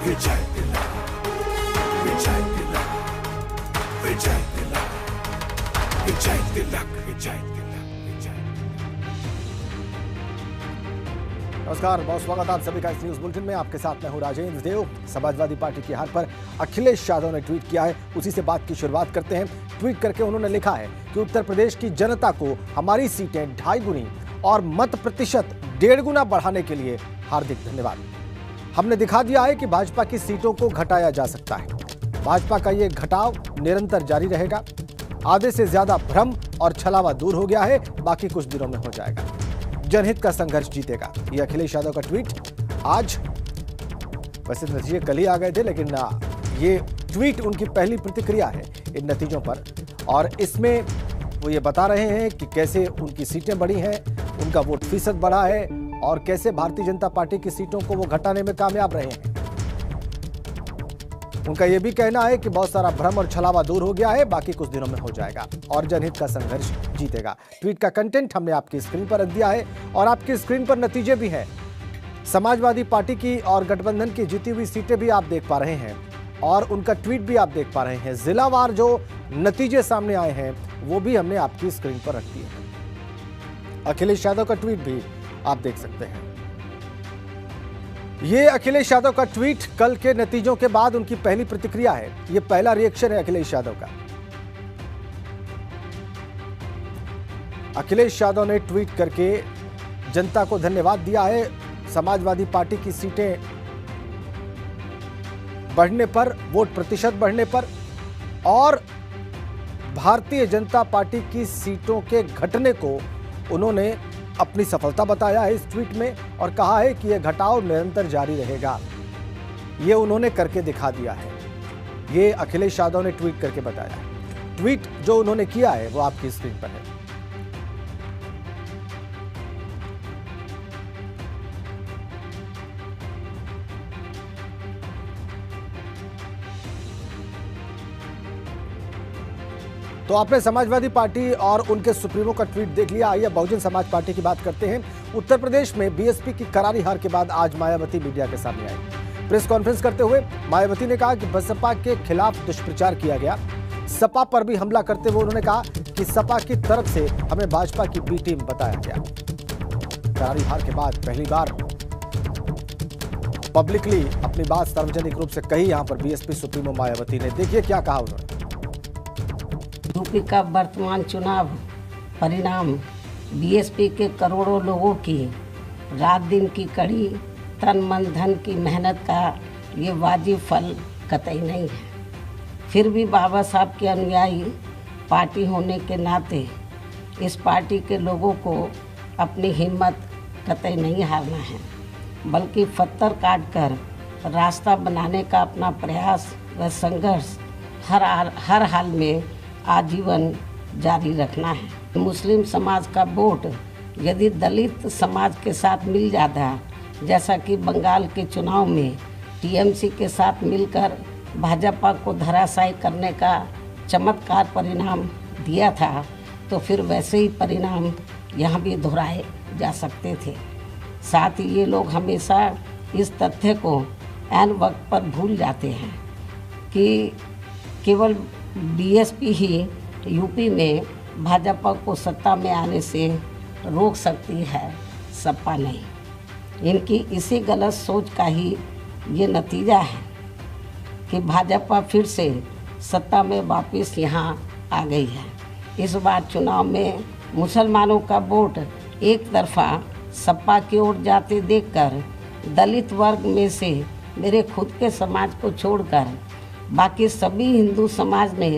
विजय तिलक, विजय तिलक, विजय तिलक, विजय तिलक, विजय तिलक, विजय। नमस्कार, बहुत स्वागत आप सभी का इस न्यूज बुलेटिन में। आपके साथ मैं हूं राजेंद्र देव। समाजवादी पार्टी की हार पर अखिलेश यादव ने ट्वीट किया है, उसी से बात की शुरुआत करते हैं। ट्वीट करके उन्होंने लिखा है कि उत्तर प्रदेश की जनता को हमारी सीटें 2.5 गुनी और मत प्रतिशत 1.5 गुना बढ़ाने के लिए हार्दिक धन्यवाद। हमने दिखा दिया है कि भाजपा की सीटों को घटाया जा सकता है। भाजपा का ये घटाव निरंतर जारी रहेगा। आधे से ज्यादा भ्रम और छलावा दूर हो गया है, बाकी कुछ दिनों में हो जाएगा। जनहित का संघर्ष जीतेगा, ये अखिलेश यादव का ट्वीट आज। वैसे नतीजे कल ही आ गए थे, लेकिन ये ट्वीट उनकी पहली प्रतिक्रिया है इन नतीजों पर, और इसमें वो ये बता रहे हैं कि कैसे उनकी सीटें बढ़ी हैं, उनका वोट फीसद बढ़ा है और कैसे भारतीय जनता पार्टी की सीटों को वो घटाने में कामयाब रहे हैं। उनका यह भी कहना है कि बहुत सारा भ्रम और छलावा दूर हो गया है, बाकी कुछ दिनों में हो जाएगा और जनहित का संघर्ष जीतेगा। ट्वीट का कंटेंट हमने आपकी स्क्रीन पर रख दिया है और आपकी स्क्रीन पर नतीजे भी हैं। समाजवादी पार्टी की और गठबंधन की जीती हुई सीटें भी आप देख पा रहे हैं और उनका ट्वीट भी आप देख पा रहे हैं। जिलावार जो नतीजे सामने आए हैं वो भी हमने आपकी स्क्रीन पर रख दिए हैं। अखिलेश यादव का ट्वीट भी आप देख सकते हैं। ये अखिलेश यादव का ट्वीट कल के नतीजों के बाद उनकी पहली प्रतिक्रिया है। ये पहला रिएक्शन है अखिलेश यादव का। अखिलेश यादव ने ट्वीट करके जनता को धन्यवाद दिया है। समाजवादी पार्टी की सीटें बढ़ने पर, वोट प्रतिशत बढ़ने पर और भारतीय जनता पार्टी की सीटों के घटने को उन्होंने अपनी सफलता बताया है इस ट्वीट में और कहा है कि यह घटाव निरंतर जारी रहेगा। यह उन्होंने करके दिखा दिया है। ये अखिलेश यादव ने ट्वीट करके बताया है। ट्वीट जो उन्होंने किया है वो आपकी स्क्रीन पर है। तो आपने समाजवादी पार्टी और उनके सुप्रीमो का ट्वीट देख लिया। आइए बहुजन समाज पार्टी की बात करते हैं। उत्तर प्रदेश में बीएसपी की करारी हार के बाद आज मायावती मीडिया के सामने आई। प्रेस कॉन्फ्रेंस करते हुए मायावती ने कहा कि बसपा के खिलाफ दुष्प्रचार किया गया। सपा पर भी हमला करते हुए उन्होंने कहा कि सपा की तरफ से हमें भाजपा की बी टीम बताया गया। करारी हार के बाद पहली बार पब्लिकली अपनी बात सार्वजनिक रूप से कही यहां पर बीएसपी सुप्रीमो मायावती ने। देखिए क्या कहा उन्होंने। यूपी का वर्तमान चुनाव परिणाम बीएसपी के करोड़ों लोगों की रात दिन की कड़ी तन मन धन की मेहनत का ये वाजिब फल कतई नहीं है। फिर भी बाबा साहब के अनुयायी पार्टी होने के नाते इस पार्टी के लोगों को अपनी हिम्मत कतई नहीं हारना है, बल्कि पत्थर काट कर रास्ता बनाने का अपना प्रयास व संघर्ष हर हाल में आजीवन जारी रखना है। मुस्लिम समाज का वोट यदि दलित समाज के साथ मिल जाता, जैसा कि बंगाल के चुनाव में टीएमसी के साथ मिलकर भाजपा को धराशायी करने का चमत्कार परिणाम दिया था, तो फिर वैसे ही परिणाम यहाँ भी दोहराए जा सकते थे। साथ ही ये लोग हमेशा इस तथ्य को ऐन वक्त पर भूल जाते हैं कि केवल बीएसपी ही यूपी में भाजपा को सत्ता में आने से रोक सकती है, सपा नहीं। इनकी इसी गलत सोच का ही ये नतीजा है कि भाजपा फिर से सत्ता में वापस यहाँ आ गई है। इस बार चुनाव में मुसलमानों का वोट एक तरफा सपा की ओर जाते देखकर दलित वर्ग में से मेरे खुद के समाज को छोड़कर बाकी सभी हिंदू समाज ने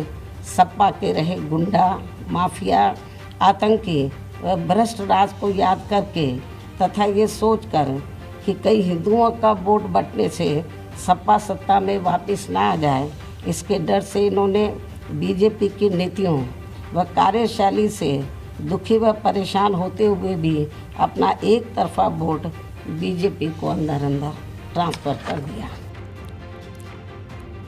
सपा के रहे गुंडा, माफिया, आतंकी व भ्रष्ट राज को याद करके तथा ये सोचकर कि कई हिंदुओं का वोट बंटने से सपा सत्ता में वापस ना आ जाए, इसके डर से इन्होंने बीजेपी की नीतियों व कार्यशैली से दुखी व परेशान होते हुए भी अपना एक तरफा वोट बीजेपी को अंदर अंदर ट्रांसफर कर दिया।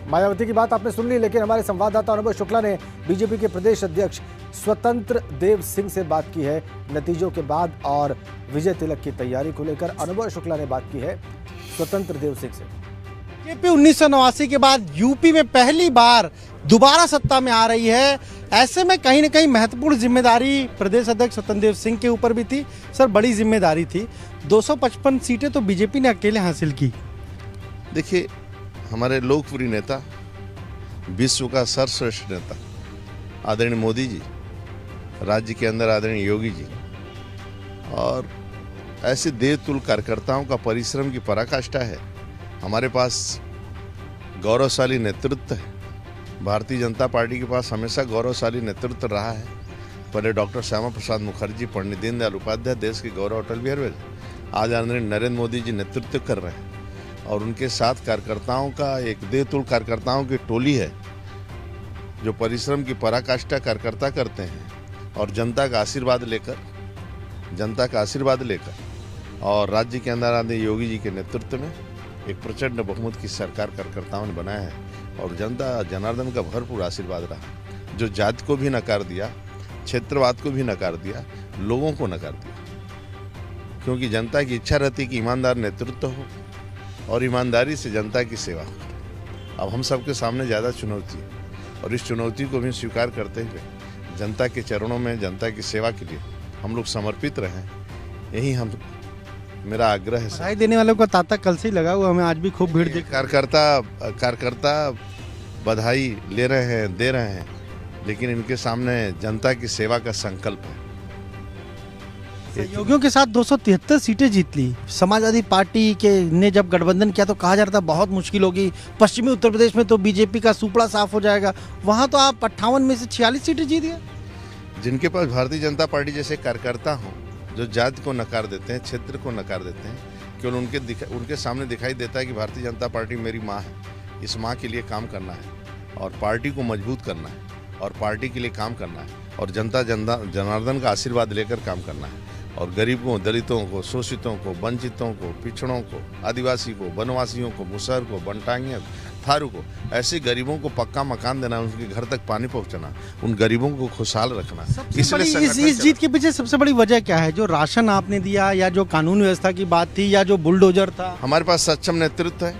मायावती की बात आपने सुन ली, लेकिन हमारे संवाददाता अनुभव शुक्ला ने बीजेपी के प्रदेश अध्यक्ष स्वतंत्र देव सिंह से बात की है नतीजों के बाद और विजय तिलक की तैयारी को लेकर। अनुभव शुक्ला ने बात की है स्वतंत्र देव सिंह से। बीजेपी 1989 के बाद यूपी में पहली बार दोबारा सत्ता में आ रही है। ऐसे में कहीं ना कहीं महत्वपूर्ण जिम्मेदारी प्रदेश अध्यक्ष स्वतंत्र देव सिंह के ऊपर भी थी। सर, बड़ी जिम्मेदारी थी। 255 सीटें तो बीजेपी ने अकेले हासिल की। देखिए, हमारे लोकप्रिय नेता, विश्व का सर्वश्रेष्ठ नेता आदरणीय मोदी जी, राज्य के अंदर आदरणीय योगी जी और ऐसे देवतुल्य कार्यकर्ताओं का परिश्रम की पराकाष्ठा है। हमारे पास गौरवशाली नेतृत्व है। भारतीय जनता पार्टी के पास हमेशा गौरवशाली नेतृत्व रहा है। पहले डॉक्टर श्यामा प्रसाद मुखर्जी, पंडित दीनदयाल उपाध्याय, देश के गौरव अटल बिहारी वाजपेयी, आज आदरणीय नरेंद्र मोदी जी नेतृत्व कर रहे हैं और उनके साथ कार्यकर्ताओं का एक देवतुल्य कार्यकर्ताओं की टोली है जो परिश्रम की पराकाष्ठा कार्यकर्ता करते हैं और जनता का आशीर्वाद लेकर और राज्य के अंदर आदरणीय योगी जी के नेतृत्व में एक प्रचंड बहुमत की सरकार कार्यकर्ताओं ने बनाया है और जनता जनार्दन का भरपूर आशीर्वाद रहा। जो जाति को भी नकार दिया, क्षेत्रवाद को भी नकार दिया, लोगों को नकार दिया, क्योंकि जनता की इच्छा रहती कि ईमानदार नेतृत्व हो और ईमानदारी से जनता की सेवा हो। अब हम सबके सामने ज़्यादा चुनौती है और इस चुनौती को भी स्वीकार करते हुए जनता के चरणों में जनता की सेवा के लिए हम लोग समर्पित रहें, यही मेरा आग्रह है। बधाई देने वालों का तांता कल से ही लगा हुआ, हमें आज भी खूब भीड़ दिख। कार्यकर्ता बधाई ले रहे हैं, दे रहे हैं, लेकिन इनके सामने जनता की सेवा का संकल्प है। सहयोगियों के साथ 273 सीटें जीत ली। समाजवादी पार्टी के ने जब गठबंधन किया तो कहा जा रहा था बहुत मुश्किल होगी, पश्चिमी उत्तर प्रदेश में तो बीजेपी का सुपड़ा साफ हो जाएगा। वहां तो आप 58 में से 46 सीटें जीत गए। जिनके पास भारतीय जनता पार्टी जैसे कार्यकर्ता हों, जो जाति को नकार देते हैं, क्षेत्र को नकार देते हैं, केवल उनके सामने दिखाई देता है कि भारतीय जनता पार्टी मेरी माँ है, इस माँ के लिए काम करना है और पार्टी को मजबूत करना है और पार्टी के लिए काम करना है और जनता जनार्दन का आशीर्वाद लेकर काम करना है और गरीबों, दलितों को, शोषितों को, वंचितों को, पिछड़ों को, आदिवासी को, वनवासियों को, मुसहर को, बनटांगियों, थारू को, ऐसे गरीबों को पक्का मकान देना, उनके घर तक पानी पहुंचाना, उन गरीबों को खुशहाल रखना। इस जीत के पीछे सबसे बड़ी वजह क्या है? जो राशन आपने दिया या जो कानून व्यवस्था की बात थी या जो बुलडोजर था? हमारे पास सक्षम नेतृत्व है,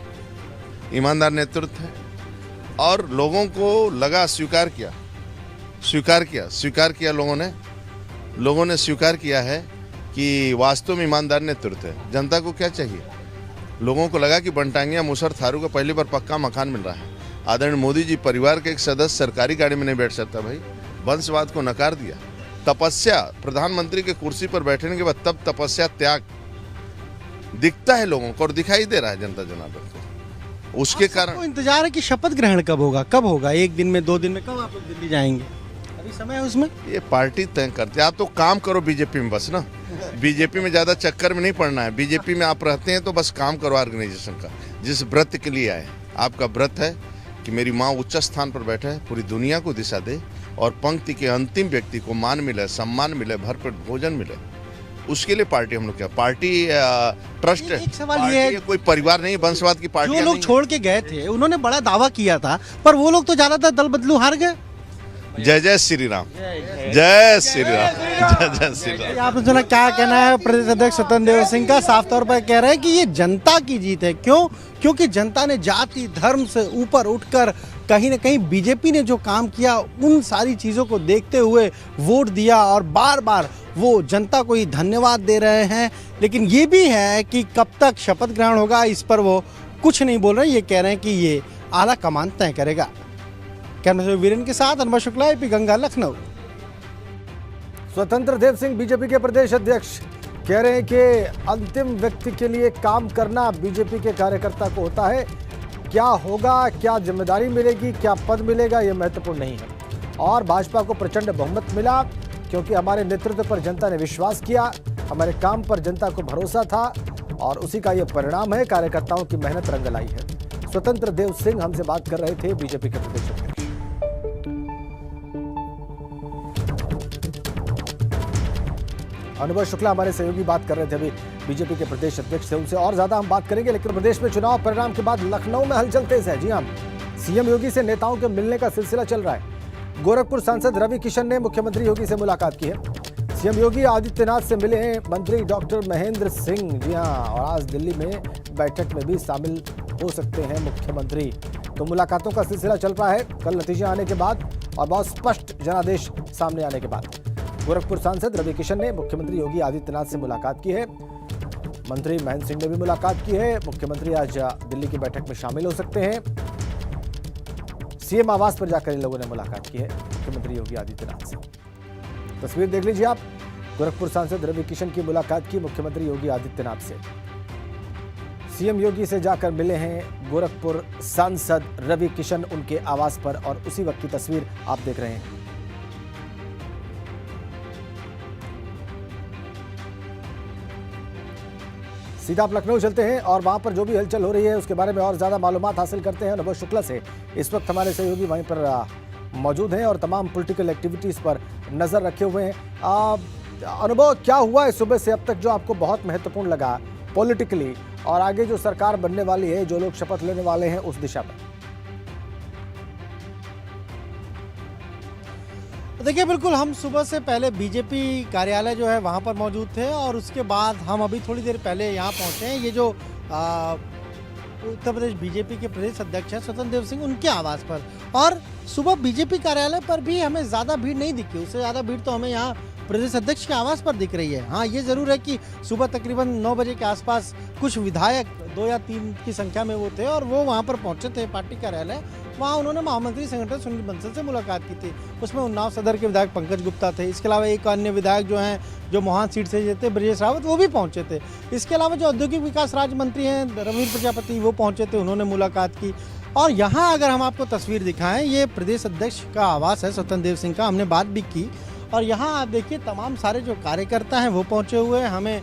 ईमानदार नेतृत्व है और लोगों को लगा, स्वीकार किया लोगों ने स्वीकार किया है कि वास्तव में ईमानदार नेतृत्व है। जनता को क्या चाहिए? लोगों को लगा कि बनटांगिया, मुसहर, थारू का पहली बार पक्का मकान मिल रहा है। आदरणीय मोदी जी परिवार के एक सदस्य सरकारी गाड़ी में नहीं बैठ सकता भाई, वंशवाद को नकार दिया। तपस्या, प्रधानमंत्री के कुर्सी पर बैठने के बाद तब तपस्या त्याग दिखता है लोगों को और दिखाई दे रहा है जनता जनार्दन को। उसके कारण इंतजार है कि शपथ ग्रहण कब होगा? 1 दिन में, 2 दिन में? कब आप लोग दिल्ली जाएंगे? अभी समय है उसमें? ये पार्टी तय करती है। आप तो काम करो बीजेपी में बस ना, बीजेपी में ज्यादा चक्कर में नहीं पड़ना है। बीजेपी में आप रहते हैं तो बस काम करो ऑर्गेनाइजेशन का, जिस व्रत के लिए आए। आपका व्रत है कि मेरी माँ उच्च स्थान पर बैठे, पूरी दुनिया को दिशा दे और पंक्ति के अंतिम व्यक्ति को मान मिले, सम्मान मिले, भरपेट भोजन मिले। उसके लिए पार्टी हम लोग क्या, पार्टी ट्रस्ट है। एक सवाल ये है, कोई परिवार नहीं, वंशवाद की पार्टी। जो लोग छोड़ के गए थे उन्होंने बड़ा दावा किया था, पर वो लोग तो ज्यादातर दल बदलू हार गए। जय जय श्री राम, जय श्री राम, जय श्री राम। आपने सुना क्या कहना है प्रदेश अध्यक्ष स्वतंत्र देव सिंह का? साफ तौर पर कह रहे हैं कि ये जनता की जीत है। क्यों? क्योंकि जनता ने जाति धर्म से ऊपर उठकर कहीं ना कहीं बीजेपी ने जो काम किया उन सारी चीज़ों को देखते हुए वोट दिया और बार बार वो जनता को ही धन्यवाद दे रहे हैं। लेकिन ये भी है कि कब तक शपथ ग्रहण होगा इस पर वो कुछ नहीं बोल रहे। ये कह रहे हैं कि ये आला कमान तय करेगा। कैमरा से वीरेन के साथ अनुभव शुक्ला, एपी गंगा, लखनऊ। स्वतंत्र देव सिंह बीजेपी के प्रदेश अध्यक्ष कह रहे हैं कि अंतिम व्यक्ति के लिए काम करना बीजेपी के कार्यकर्ता को होता है। क्या होगा, क्या जिम्मेदारी मिलेगी, क्या पद मिलेगा, ये महत्वपूर्ण नहीं है। और भाजपा को प्रचंड बहुमत मिला क्योंकि हमारे नेतृत्व पर जनता ने विश्वास किया, हमारे काम पर जनता को भरोसा था और उसी का ये परिणाम है। कार्यकर्ताओं की मेहनत रंग लाई है। स्वतंत्र देव सिंह हमसे बात कर रहे थे, बीजेपी के प्रदेश अध्यक्ष। अनुभव शुक्ला हमारे सहयोगी बात कर रहे थे अभी बीजेपी के प्रदेश अध्यक्ष से, उनसे और ज्यादा हम बात करेंगे। लेकिन प्रदेश में चुनाव परिणाम के बाद लखनऊ में हलचल तेज है। जी हां, सीएम योगी से नेताओं के मिलने का सिलसिला चल रहा है। गोरखपुर सांसद रवि किशन ने मुख्यमंत्री योगी से मुलाकात की है। सीएम योगी आदित्यनाथ से मिले हैं मंत्री डॉक्टर महेंद्र सिंह। जी हां, और आज दिल्ली में बैठक में भी शामिल हो सकते हैं मुख्यमंत्री। तो मुलाकातों का सिलसिला चल रहा है कल नतीजे आने के बाद और बहुत स्पष्ट जनादेश सामने आने के बाद। गोरखपुर सांसद रवि किशन ने मुख्यमंत्री योगी आदित्यनाथ से मुलाकात की है। मंत्री महेंद्र सिंह ने भी मुलाकात की है। मुख्यमंत्री आज दिल्ली की बैठक में शामिल हो सकते हैं। सीएम आवास पर जाकर इन लोगों ने मुलाकात की है मुख्यमंत्री योगी आदित्यनाथ से। तस्वीर देख लीजिए आप, गोरखपुर सांसद रवि किशन की मुलाकात की मुख्यमंत्री योगी आदित्यनाथ से। सीएम योगी से जाकर मिले हैं गोरखपुर सांसद रवि किशन उनके आवास पर और उसी वक्त की तस्वीर आप देख रहे हैं। सीधा आप लखनऊ चलते हैं और वहां पर जो भी हलचल हो रही है उसके बारे में और ज्यादा मालूमात हासिल करते हैं अनुभव शुक्ला से। इस वक्त हमारे सहयोगी वहीं पर मौजूद हैं और तमाम पॉलिटिकल एक्टिविटीज पर नजर रखे हुए हैं। अनुभव, क्या हुआ है सुबह से अब तक जो आपको बहुत महत्वपूर्ण लगा पॉलिटिकली, और आगे जो सरकार बनने वाली है, जो लोग शपथ लेने वाले हैं उस दिशा में? देखिए, बिल्कुल हम सुबह से पहले बीजेपी कार्यालय जो है वहाँ पर मौजूद थे और उसके बाद हम अभी थोड़ी देर पहले यहाँ पहुँचे हैं। ये जो उत्तर प्रदेश बीजेपी के प्रदेश अध्यक्ष हैं स्वतंत्र देव सिंह, उनके आवास पर। और सुबह बीजेपी कार्यालय पर भी हमें ज़्यादा भीड़ नहीं दिखी, उससे ज़्यादा भीड़ तो हमें यहाँ प्रदेश अध्यक्ष के आवास पर दिख रही है। हाँ, ये ज़रूर है कि सुबह तकरीबन 9 बजे के आसपास कुछ विधायक 2 या 3 की संख्या में वो थे और वो वहाँ पर पहुँचे थे पार्टी कार्यालय। वहाँ उन्होंने महामंत्री संगठन सुनील बंसल से मुलाकात की थी। उसमें उन्नाव सदर के विधायक पंकज गुप्ता थे। इसके अलावा एक अन्य विधायक जो हैं, जो मोहान सीट से थे, ब्रजेश रावत, वो भी पहुँचे थे। इसके अलावा जो औद्योगिक विकास राज्य मंत्री हैं रविंद्र प्रजापति, वो पहुँचे थे, उन्होंने मुलाकात की। और यहाँ अगर हम आपको तस्वीर दिखाएं, ये प्रदेश अध्यक्ष का आवास है स्वतंत्र देव सिंह का, हमने बात भी की। और यहाँ आप देखिए तमाम सारे जो कार्यकर्ता हैं वो पहुँचे हुए हैं। हमें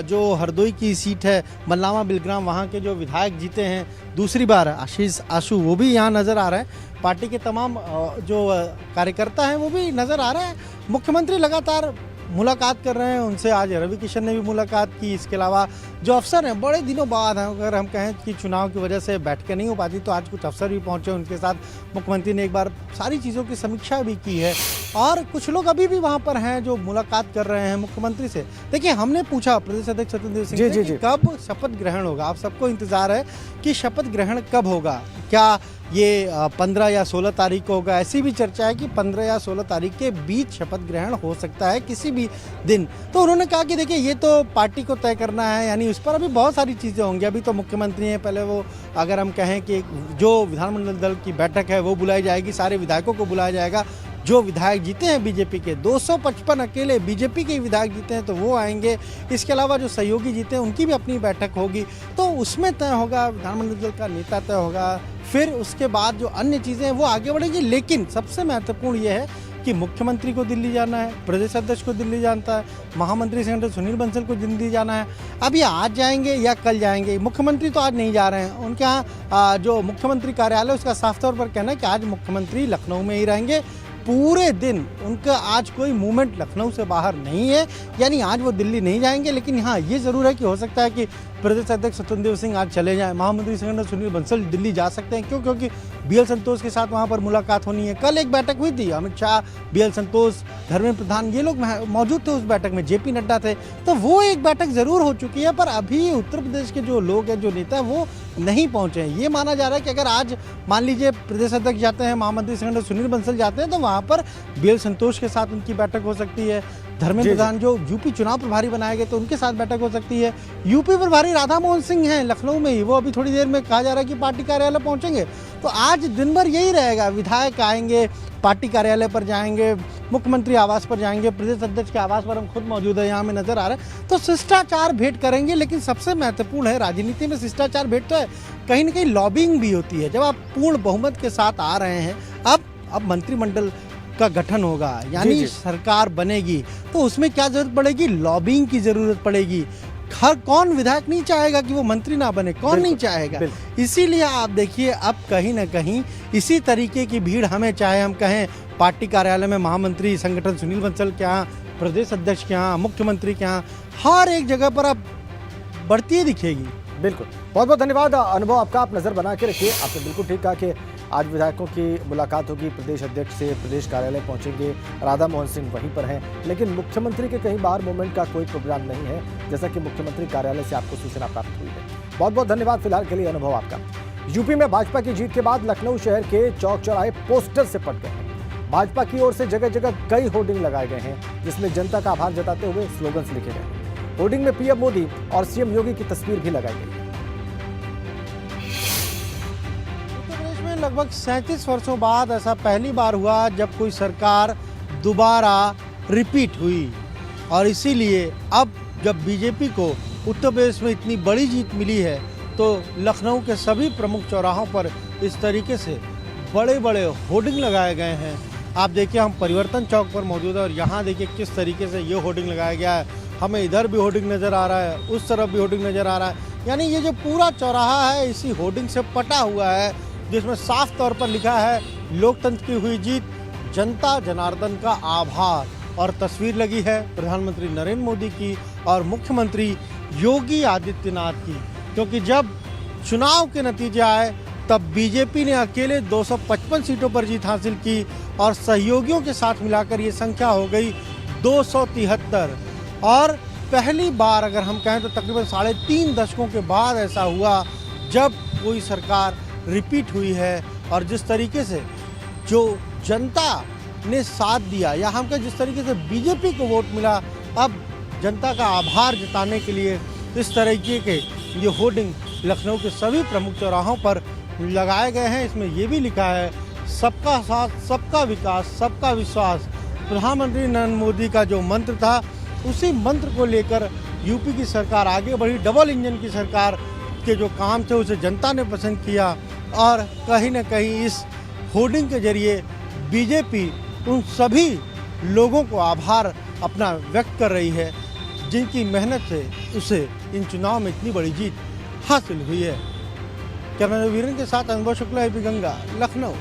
जो हरदोई की सीट है मल्लामा बिलग्राम, वहाँ के जो विधायक जीते हैं दूसरी बार आशीष आशु, वो भी यहाँ नज़र आ रहे हैं। पार्टी के तमाम जो कार्यकर्ता हैं वो भी नज़र आ रहे हैं। मुख्यमंत्री लगातार मुलाकात कर रहे हैं उनसे। आज रवि किशन ने भी मुलाकात की। इसके अलावा जो अफसर हैं, बड़े दिनों बाद अगर हम कहें कि चुनाव की वजह से बैठकें नहीं हो पाती, तो आज कुछ अफसर भी पहुंचे, उनके साथ मुख्यमंत्री ने एक बार सारी चीज़ों की समीक्षा भी की है। और कुछ लोग अभी भी वहां पर हैं जो मुलाकात कर रहे हैं मुख्यमंत्री से। देखिए, हमने पूछा प्रदेश अध्यक्ष स्वतंत्र देव सिंह से कि कब शपथ ग्रहण होगा। आप सबको इंतजार है कि शपथ ग्रहण कब होगा, क्या ये 15 या 16 तारीख को होगा। ऐसी भी चर्चा है कि 15 या 16 तारीख के बीच शपथ ग्रहण हो सकता है किसी भी दिन। तो उन्होंने कहा कि देखिए, ये तो पार्टी को तय करना है, यानी उस पर अभी बहुत सारी चीज़ें होंगी। अभी तो मुख्यमंत्री हैं, पहले वो अगर हम कहें कि जो विधानमंडल दल की बैठक है वो बुलाई जाएगी, सारे विधायकों को बुलाया जाएगा। जो विधायक जीते हैं बीजेपी के 255 अकेले बीजेपी के विधायक जीते हैं तो वो आएंगे। इसके अलावा जो सहयोगी जीते हैं उनकी भी अपनी बैठक होगी, तो उसमें तय होगा, विधानमंडल दल का नेता तय होगा। फिर उसके बाद जो अन्य चीज़ें हैं वो आगे बढ़ेंगी। लेकिन सबसे महत्वपूर्ण ये है कि मुख्यमंत्री को दिल्ली जाना है, प्रदेश अध्यक्ष को दिल्ली जाना है, महामंत्री संगठन सुनील बंसल को दिल्ली जाना है। अब ये आज जाएंगे या कल जाएंगे। मुख्यमंत्री तो आज नहीं जा रहे हैं। उनके यहाँ जो मुख्यमंत्री कार्यालय उसका साफ तौर पर कहना है कि आज मुख्यमंत्री लखनऊ में ही रहेंगे पूरे दिन। उनका आज कोई मूवमेंट लखनऊ से बाहर नहीं है, यानी आज वो दिल्ली नहीं जाएंगे। लेकिन हाँ, ये ज़रूर है कि हो सकता है कि प्रदेश अध्यक्ष स्वतंत्र देव सिंह आज चले जाएं, महामंत्री संगठन सुनील बंसल दिल्ली जा सकते हैं। क्यों? क्योंकि BL संतोष के साथ वहाँ पर मुलाकात होनी है। कल एक बैठक हुई थी, अमित शाह, BL संतोष, धर्मेंद्र प्रधान, ये लोग मौजूद थे उस बैठक में, JP नड्डा थे। तो वो एक बैठक ज़रूर हो चुकी है, पर अभी उत्तर प्रदेश के जो लोग हैं, जो नेता है, वो नहीं पहुँचे हैं। ये माना जा रहा है कि अगर आज मान लीजिए प्रदेश अध्यक्ष जाते हैं, महामंत्री संगठन सुनील बंसल जाते हैं, तो वहाँ पर BL संतोष के साथ उनकी बैठक हो सकती है। धर्मेंद्र प्रधान जो यूपी चुनाव प्रभारी बनाए गए तो उनके साथ बैठक हो सकती है। यूपी प्रभारी राधा मोहन सिंह हैं लखनऊ में ही, वो अभी थोड़ी देर में कहा जा रहा है कि पार्टी कार्यालय पहुंचेंगे। तो आज दिन भर यही रहेगा, विधायक आएंगे, पार्टी कार्यालय पर जाएंगे, मुख्यमंत्री आवास पर जाएंगे, प्रदेश अध्यक्ष के आवास पर हम खुद मौजूद है, यहाँ में नजर आ रहा है। तो शिष्टाचार भेंट करेंगे। लेकिन सबसे महत्वपूर्ण है, राजनीति में शिष्टाचार भेंट तो है, कहीं ना कहीं लॉबिंग भी होती है। जब आप पूर्ण बहुमत के साथ आ रहे हैं, अब मंत्रिमंडल का गठन होगा, यानी सरकार बनेगी, तो उसमें क्या जरूरत पड़ेगी? लॉबिंग की जरूरत पड़ेगी। हर कौन विधायक नहीं चाहेगा कि वो मंत्री ना बने, कौन नहीं चाहेगा। इसीलिए आप देखिए, अब कहीं ना कहीं इसी तरीके की भीड़ हमें, चाहे हम कहें पार्टी कार्यालय में महामंत्री संगठन सुनील बंसल के यहाँ, प्रदेश अध्यक्ष के यहाँ, मुख्यमंत्री के यहाँ, हर एक जगह पर अब बढ़ती दिखेगी। बिल्कुल, बहुत बहुत धन्यवाद अनुभव आपका। आप नज़र बना के रखिए। आपने बिल्कुल ठीक कहा कि आज विधायकों की मुलाकात होगी, प्रदेश अध्यक्ष से प्रदेश कार्यालय पहुंचेंगे, राधा मोहन सिंह वहीं पर हैं। लेकिन मुख्यमंत्री के कहीं बाहर मूवमेंट का कोई प्रोग्राम नहीं है, जैसा कि मुख्यमंत्री कार्यालय से आपको सूचना प्राप्त हुई है। बहुत बहुत धन्यवाद फिलहाल के लिए अनुभव आपका। यूपी में भाजपा की जीत के बाद लखनऊ शहर के चौक चौराहे पोस्टर से पट गए हैं। भाजपा की ओर से जगह जगह कई होर्डिंग लगाए गए हैं जिसमें जनता का आभार जताते हुए स्लोगन्स लिखे गए हैं। होर्डिंग में पीएम मोदी और सीएम योगी की तस्वीर भी लगाई गई है। उत्तर प्रदेश में लगभग 37 वर्षों बाद ऐसा पहली बार हुआ जब कोई सरकार दोबारा रिपीट हुई, और इसीलिए अब जब बीजेपी को उत्तर प्रदेश में इतनी बड़ी जीत मिली है तो लखनऊ के सभी प्रमुख चौराहों पर इस तरीके से बड़े बड़े होर्डिंग लगाए गए हैं। आप देखिए, हम परिवर्तन चौक पर मौजूद है और यहाँ देखिए किस तरीके से ये होर्डिंग लगाया गया है। हमें इधर भी होर्डिंग नज़र आ रहा है, उस तरफ भी होर्डिंग नज़र आ रहा है। यानी ये जो पूरा चौराहा है इसी होर्डिंग से पटा हुआ है, जिसमें साफ तौर पर लिखा है लोकतंत्र की हुई जीत, जनता जनार्दन का आभार। और तस्वीर लगी है प्रधानमंत्री नरेंद्र मोदी की और मुख्यमंत्री योगी आदित्यनाथ की, क्योंकि जब चुनाव के नतीजे आए तब बीजेपी ने अकेले 255 सीटों पर जीत हासिल की और सहयोगियों के साथ मिलाकर ये संख्या हो गई 273। और पहली बार अगर हम कहें तो तकरीबन 3.5 दशकों के बाद ऐसा हुआ जब कोई सरकार रिपीट हुई है। और जिस तरीके से जो जनता ने साथ दिया, या हम कहें जिस तरीके से बीजेपी को वोट मिला, अब जनता का आभार जताने के लिए इस तरीके के ये होर्डिंग लखनऊ के सभी प्रमुख चौराहों पर लगाए गए हैं। इसमें ये भी लिखा है सबका साथ, सबका विकास, सबका विश्वास। प्रधानमंत्री नरेंद्र मोदी का जो मंत्र था उसी मंत्र को लेकर यूपी की सरकार आगे बढ़ी। डबल इंजन की सरकार के जो काम थे उसे जनता ने पसंद किया और कहीं न कहीं इस होर्डिंग के जरिए बीजेपी उन सभी लोगों को आभार अपना व्यक्त कर रही है जिनकी मेहनत से उसे इन चुनाव में इतनी बड़ी जीत हासिल हुई है। कैमरा वीरन के साथ अनुभव शुक्ला, एबी गंगा, लखनऊ।